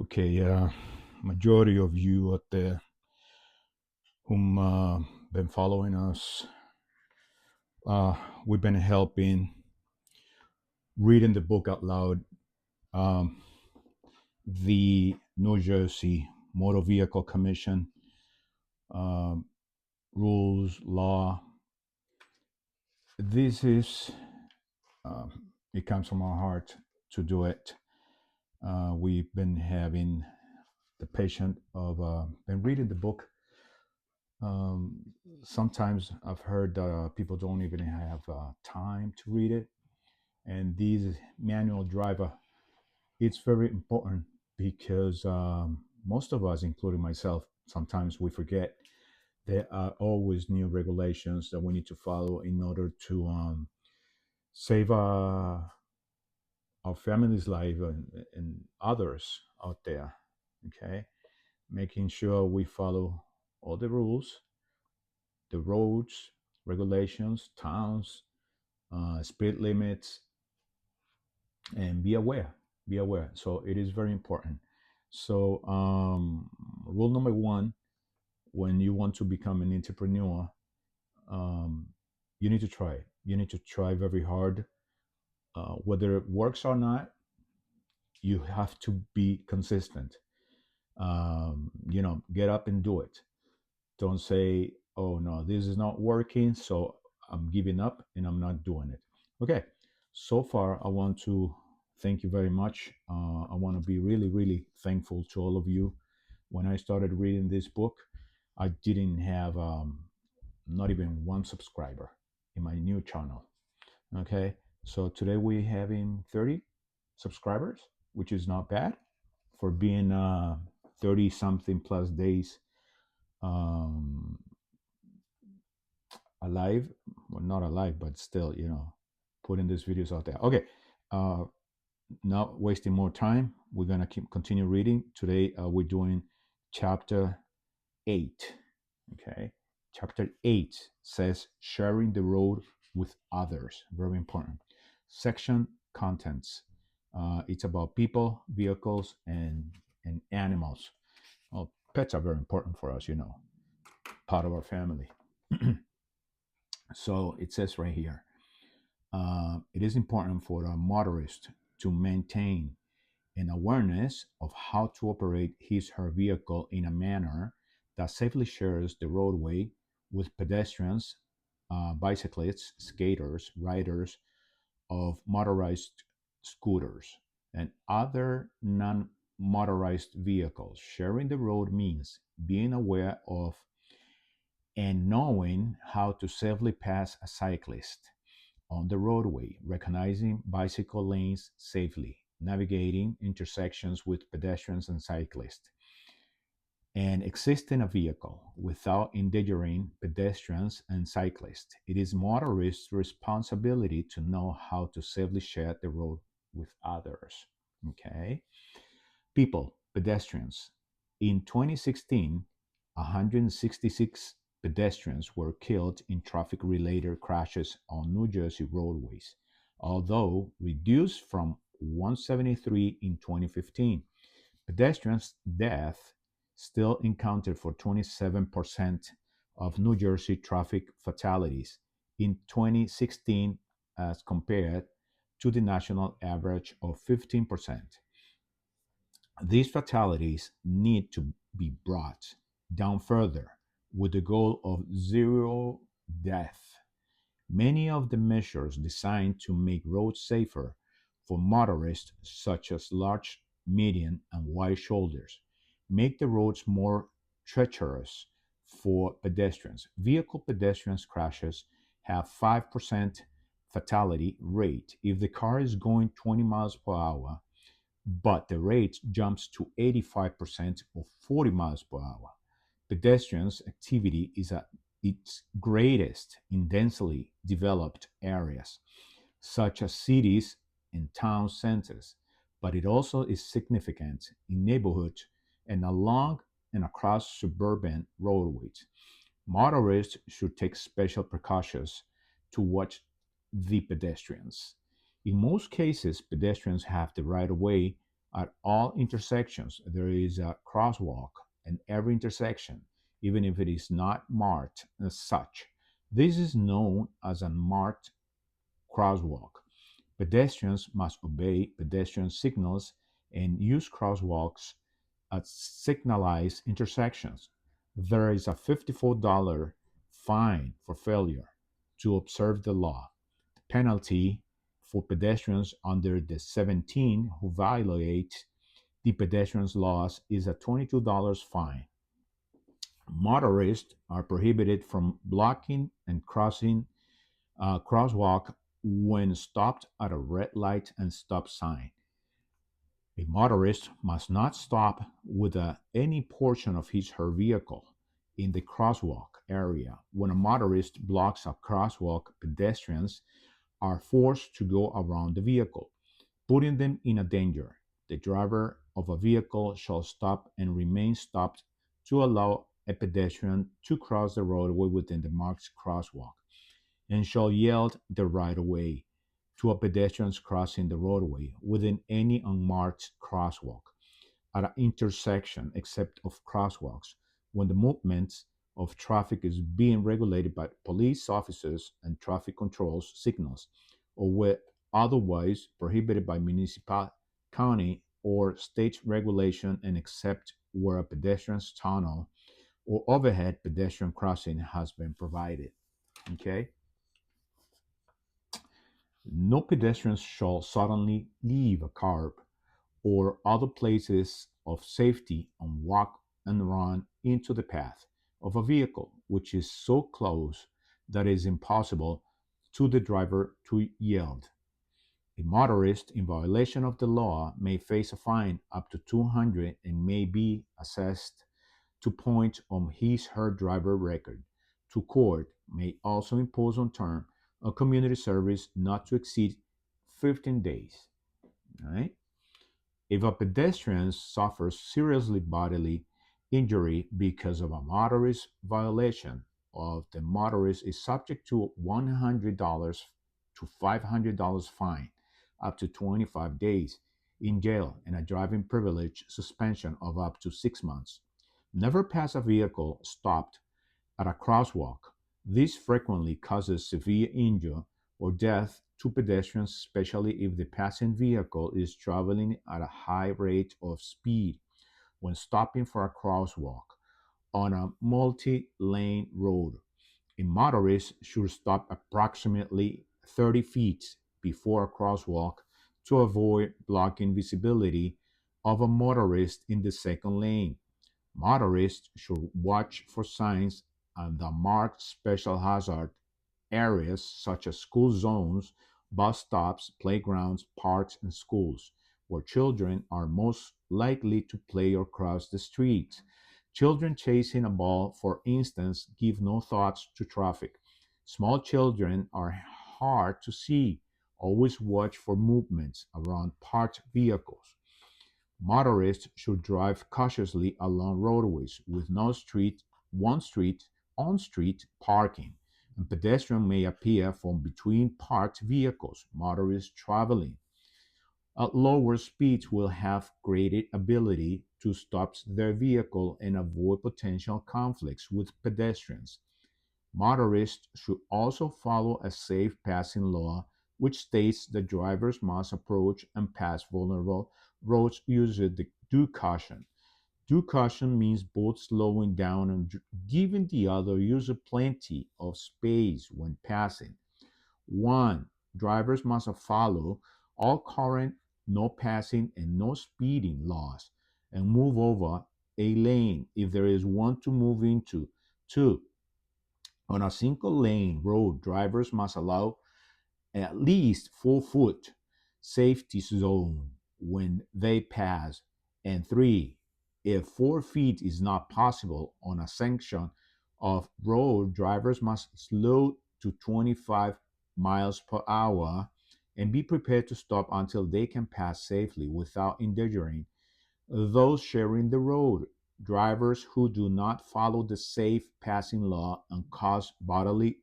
Okay, majority of you out there whom been following us, uh, we've been helping reading the book out loud. Um, the New Jersey Motor Vehicle Commission um, rules, law. This is it comes from our heart to do it. We've been having the patient of been reading the book. Um, Sometimes I've heard people don't even have time to read it, and these manual driver, it's very important because most of us, including myself, sometimes we forget there are always new regulations that we need to follow in order to save our family's life and others out there. Okay, making sure we follow all the rules, the roads, regulations, towns, speed limits, and be aware. Be aware. So it is very important. So rule number one, when you want to become an entrepreneur, um, you need to try. You need to try very hard. Whether it works or not, you have to be consistent. Get up and do it. Don't say, oh no, this is not working, so I'm giving up and I'm not doing it. Okay, so far, I want to thank you very much. I want to be really, really thankful to all of you. When I started reading this book, I didn't have not even one subscriber in my new channel. Okay, so today we're having 30 subscribers, which is not bad for being 30 something plus days um, alive. Well, not alive, but still, putting these videos out there. Okay, uh, not wasting more time. We're gonna continue reading. Today we're doing chapter 8. Okay, chapter 8 says sharing the road with others. Very important. Section contents. It's about people, vehicles, and animals. Well, pets are very important for us, part of our family. So it says right here, it is important for a motorist to maintain an awareness of how to operate his her vehicle in a manner that safely shares the roadway with pedestrians, bicyclists, skaters, riders of motorized scooters, and other non motorized vehicles. Sharing the road means being aware of and knowing how to safely pass a cyclist on the roadway, recognizing bicycle lanes safely, navigating intersections with pedestrians and cyclists, and existing a vehicle without endangering pedestrians and cyclists. It is motorists' responsibility to know how to safely share the road with others. Okay. People, pedestrians. In 2016, 166 pedestrians were killed in traffic related crashes on New Jersey roadways, although reduced from 173 in 2015. Pedestrians' death still accounted for 27% of New Jersey traffic fatalities in 2016 as compared to the national average of 15%. These fatalities need to be brought down further with the goal of zero death. Many of the measures designed to make roads safer for motorists, such as large, median, and wide shoulders, make the roads more treacherous for pedestrians. Vehicle pedestrians crashes have 5% fatality rate if the car is going 20 miles per hour, but the rate jumps to 85% or 40 miles per hour. Pedestrians activity is at its greatest in densely developed areas, such as cities and town centers, but it also is significant in neighborhoods and along and across suburban roadways. Motorists should take special precautions to watch the pedestrians. In most cases, pedestrians have the right of way At all intersections, there is a crosswalk at every intersection, even if it is not marked as such. This is known as a marked crosswalk. Pedestrians must obey pedestrian signals and use crosswalks at signalized intersections. There is a $54 fine for failure to observe the law. The penalty for pedestrians under the 17 who violate the pedestrians laws is a $22 fine. Motorists are prohibited from blocking and crossing a crosswalk when stopped at a red light and stop sign. A motorist must not stop with any portion of his or her vehicle in the crosswalk area. When a motorist blocks a crosswalk, pedestrians are forced to go around the vehicle, putting them in a danger. The driver of a vehicle shall stop and remain stopped to allow a pedestrian to cross the roadway within the marked crosswalk, and shall yield the right of way to a pedestrian crossing the roadway within any unmarked crosswalk at an intersection except of crosswalks when the movement of traffic is being regulated by police officers and traffic controls signals, or where otherwise prohibited by municipal, county, or state regulation, and except where a pedestrian tunnel or overhead pedestrian crossing has been provided. Okay. No pedestrians shall suddenly leave a curb or other places of safety and walk and run into the path of a vehicle which is so close that it is impossible to the driver to yield. A motorist in violation of the law may face a fine up to 200 and may be assessed to point on his her driver record. To court may also impose on term a community service not to exceed 15 days. All right? If a pedestrian suffers seriously bodily injury because of a motorist violation of the motorist is subject to $100 to $500 fine, up to 25 days in jail, and a driving privilege suspension of up to 6 months. Never pass a vehicle stopped at a crosswalk. This frequently causes severe injury or death to pedestrians, especially if the passing vehicle is traveling at a high rate of speed when stopping for a crosswalk on a multi lane road. A motorist should stop approximately 30 feet before a crosswalk to avoid blocking visibility of a motorist in the second lane. Motorists should watch for signs on the marked special hazard areas such as school zones, bus stops, playgrounds, parks, and schools, where children are most likely to play or cross the street. Children chasing a ball, for instance, give no thoughts to traffic. Small children are hard to see. Always watch for movements around parked vehicles. Motorists should drive cautiously along roadways with no street, one street, on street parking, and pedestrians may appear from between parked vehicles. Motorists traveling at lower speeds will have greater ability to stop their vehicle and avoid potential conflicts with pedestrians. Motorists should also follow a safe passing law, which states that drivers must approach and pass vulnerable roads using the due caution. Due caution means both slowing down and giving the other user plenty of space when passing. 1. Drivers must follow all current no passing and no speeding laws and move over a lane if there is one to move into. 2. On a single lane road, drivers must allow at least 4 foot safety zone when they pass. And 3, if 4 feet is not possible on a section of road, drivers must slow to 25 miles per hour and be prepared to stop until they can pass safely without endangering those sharing the road. Drivers who do not follow the safe passing law and cause bodily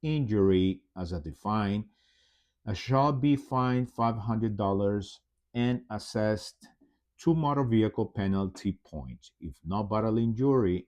injury as a defined shall be fined $500 and assessed 2 motor vehicle penalty points. If no bodily injury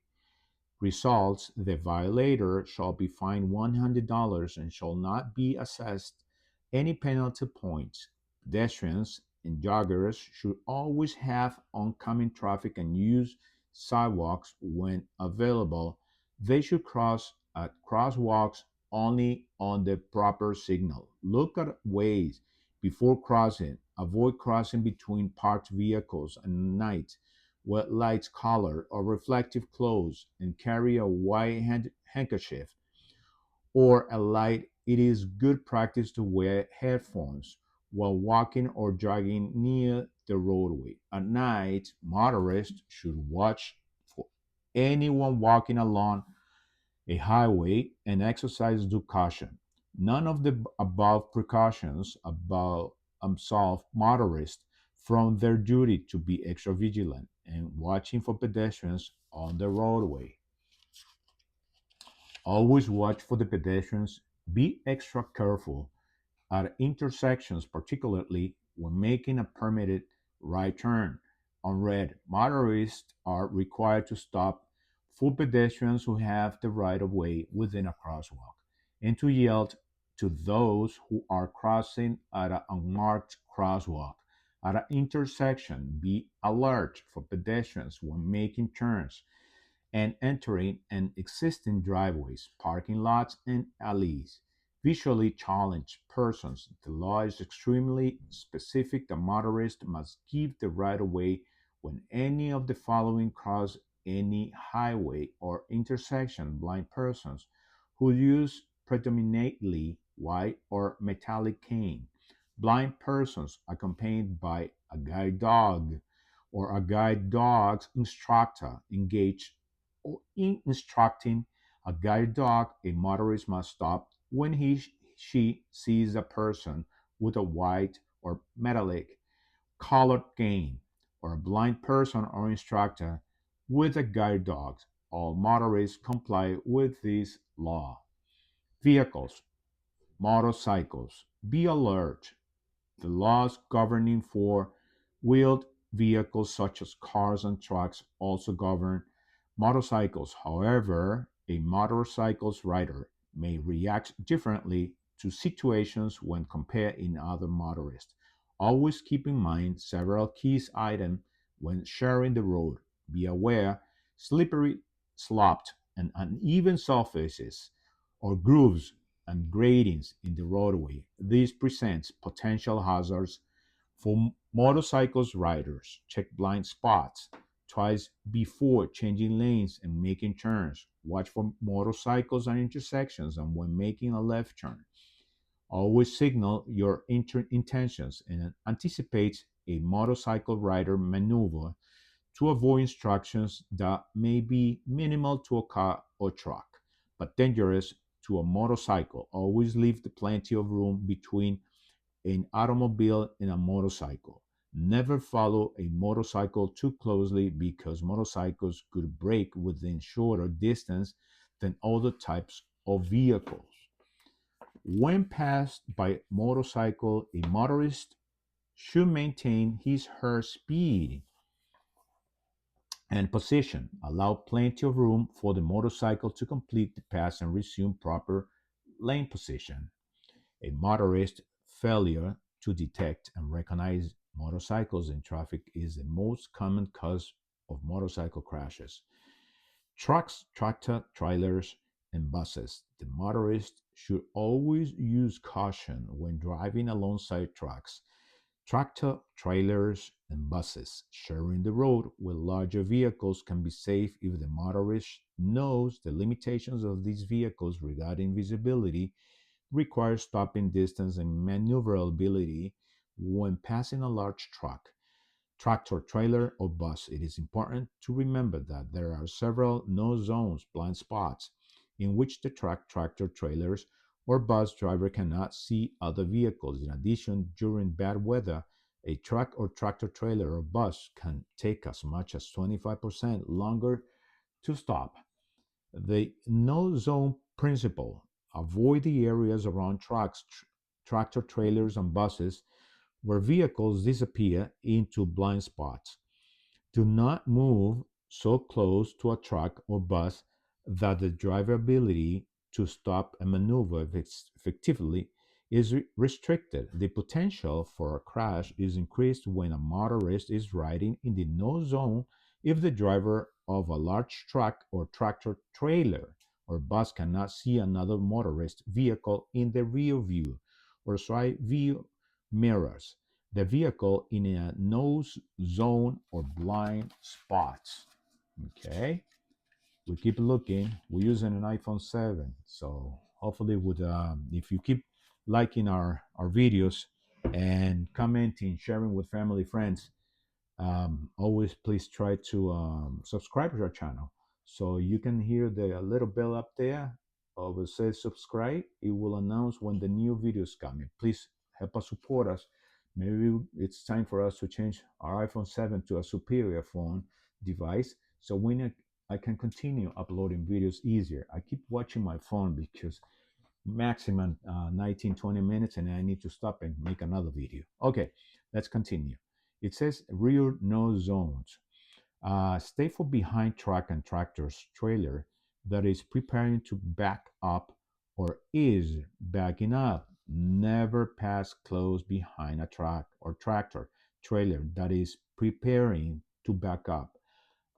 results, the violator shall be fined $100 and shall not be assessed any penalty points. Pedestrians and joggers should always have oncoming traffic and use sidewalks when available. They should cross at crosswalks only on the proper signal. Look at ways before crossing. Avoid crossing between parked vehicles at night with lights colored or reflective clothes, and carry a white handkerchief or a light. It is good practice to wear headphones while walking or jogging near the roadway. At night, motorists should watch for anyone walking along a highway and exercise due caution. None of the above precautions absolve motorists from their duty to be extra vigilant and watching for pedestrians on the roadway. Always watch for the pedestrians. Be extra careful at intersections, particularly when making a permitted right turn. On red, motorists are required to stop for pedestrians who have the right of way within a crosswalk and to yell to those who are crossing at an unmarked crosswalk. At an intersection, be alert for pedestrians when making turns and entering and existing driveways, parking lots, and alleys. Visually challenged persons. The law is extremely specific. The motorist must give the right of way when any of the following cross any highway or intersection. Blind persons who use predominantly white or metallic cane. Blind persons accompanied by a guide dog or a guide dog's instructor engaged in instructing a guide dog. A motorist must stop when she sees a person with a white or metallic colored cane, or a blind person or instructor with a guide dog. All motorists comply with this law. Vehicles, motorcycles. Be alert. The laws governing four-wheeled vehicles such as cars and trucks also govern motorcycles. However, a motorcycle's rider may react differently to situations when compared in other motorists. Always keep in mind several key items when sharing the road. Be aware slippery sloped and uneven surfaces or grooves and gratings in the roadway. This presents potential hazards for motorcycles riders. Check blind spots twice before changing lanes and making turns. Watch for motorcycles at intersections and when making a left turn. Always signal your intentions and anticipate a motorcycle rider maneuver to avoid instructions that may be minimal to a car or truck, but dangerous to a motorcycle. Always leave plenty of room between an automobile and a motorcycle. Never follow a motorcycle too closely because motorcycles could brake within shorter distance than other types of vehicles. When passed by motorcycle, a motorist should maintain his/her speed and position. Allow plenty of room for the motorcycle to complete the pass and resume proper lane position. A motorist failure to detect and recognize motorcycles in traffic is the most common cause of motorcycle crashes. Trucks, tractor trailers, and buses. The motorist should always use caution when driving alongside trucks, tractor trailers, and buses. Sharing the road with larger vehicles can be safe if the motorist knows the limitations of these vehicles regarding visibility, requires stopping distance, and maneuverability when passing a large truck, tractor trailer, or bus. It is important to remember that there are several no zones, blind spots, in which the truck, tractor trailers, or bus driver cannot see other vehicles. In addition, during bad weather, a truck or tractor trailer or bus can take as much as 25% longer to stop. The no zone principle. Avoid the areas around trucks, tractor trailers, and buses where vehicles disappear into blind spots. Do not move so close to a truck or bus that the driver ability to stop and maneuver effectively is restricted. The potential for a crash is increased when a motorist is riding in the no zone if the driver of a large truck or tractor trailer or bus cannot see another motorist vehicle in the rear view or side view mirrors the vehicle in a nose zone or blind spots. Okay, we keep looking. We're using an iPhone 7, so hopefully, would if you keep liking our videos and commenting, sharing with family friends, always please try to subscribe to our channel so you can hear the little bell up there of it says subscribe. It will announce when the new videos coming. Please help us support us. Maybe it's time for us to change our iPhone 7 to a superior phone device so I can continue uploading videos easier. I keep watching my phone because maximum 19-20 minutes and I need to stop and make another video. Okay, let's continue. It says rear no zones. Stay for behind truck and tractor's trailer that is preparing to back up or is backing up. Never pass close behind a truck or tractor trailer that is preparing to back up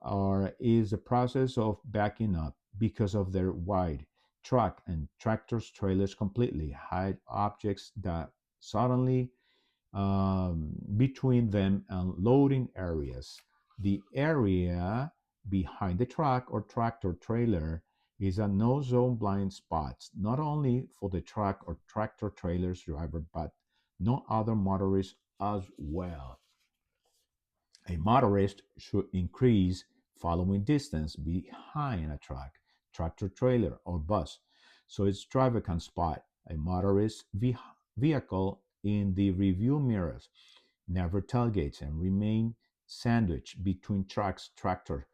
or is the process of backing up because of their wide truck and tractors trailers completely hide objects that suddenly between them and loading areas. The area behind the truck or tractor trailer is a no zone blind spot, not only for the truck or tractor trailer's driver, but no other motorist as well. A motorist should increase following distance behind a truck, tractor trailer, or bus so its driver can spot a motorist vehicle in the review mirrors. Never tailgates and remain sandwiched between trucks, tractor,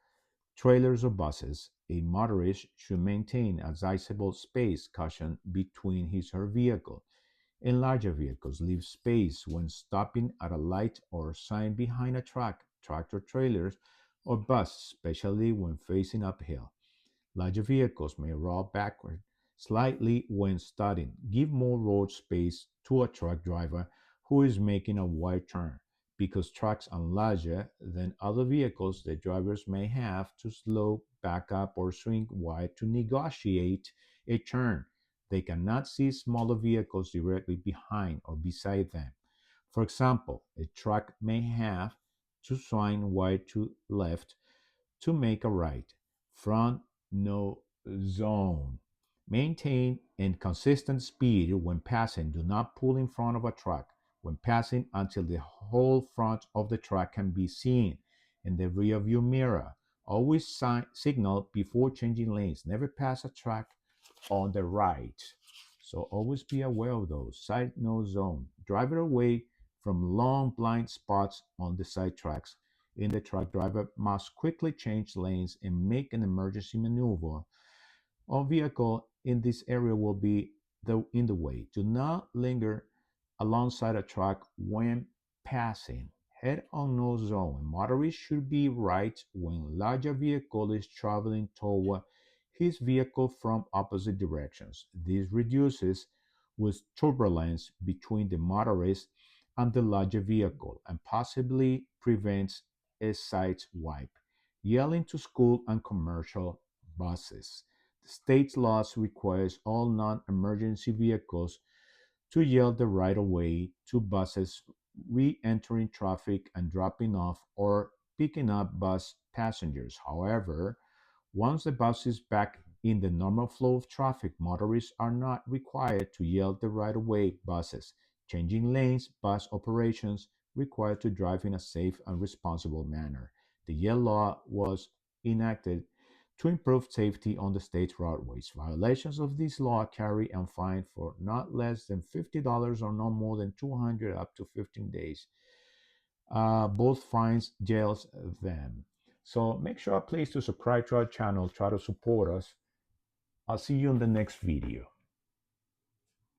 trailers, or buses. A motorist should maintain a sizable space cushion between his or her vehicle. In larger vehicles, leave space when stopping at a light or sign behind a truck, tractor trailers, or bus, especially when facing uphill. Larger vehicles may roll backward slightly when starting. Give more road space to a truck driver who is making a wide turn. Because trucks are larger than other vehicles, the drivers may have to slow, back up, or swing wide to negotiate a turn. They cannot see smaller vehicles directly behind or beside them. For example, a truck may have to swing wide to left to make a right. Front no zone. Maintain and consistent speed when passing. Do not pull in front of a truck when passing until the whole front of the truck can be seen in the rear view mirror. Always signal before changing lanes. Never pass a truck on the right. So always be aware of those. Side no zone. Drive it away from long blind spots on the side tracks. In the truck, driver must quickly change lanes and make an emergency maneuver. All vehicle in this area will be in the way. Do not linger alongside a truck when passing. Head on no zone. Motorist should be right when larger vehicle is traveling toward his vehicle from opposite directions. This reduces with turbulence between the motorist and the larger vehicle and possibly prevents a side wipe. Yelling to school and commercial buses. The state's laws requires all non-emergency vehicles to yield the right of way to buses re-entering traffic and dropping off or picking up bus passengers. However, once the bus is back in the normal flow of traffic, motorists are not required to yield the right of way buses. Changing lanes, bus operations required to drive in a safe and responsible manner. The Yale law was enacted to improve safety on the state's roadways. Violations of this law carry a fine for not less than $50 or no more than 200 up to 15 days. Both fines jails them. So make sure please to subscribe to our channel, try to support us. I'll see you in the next video.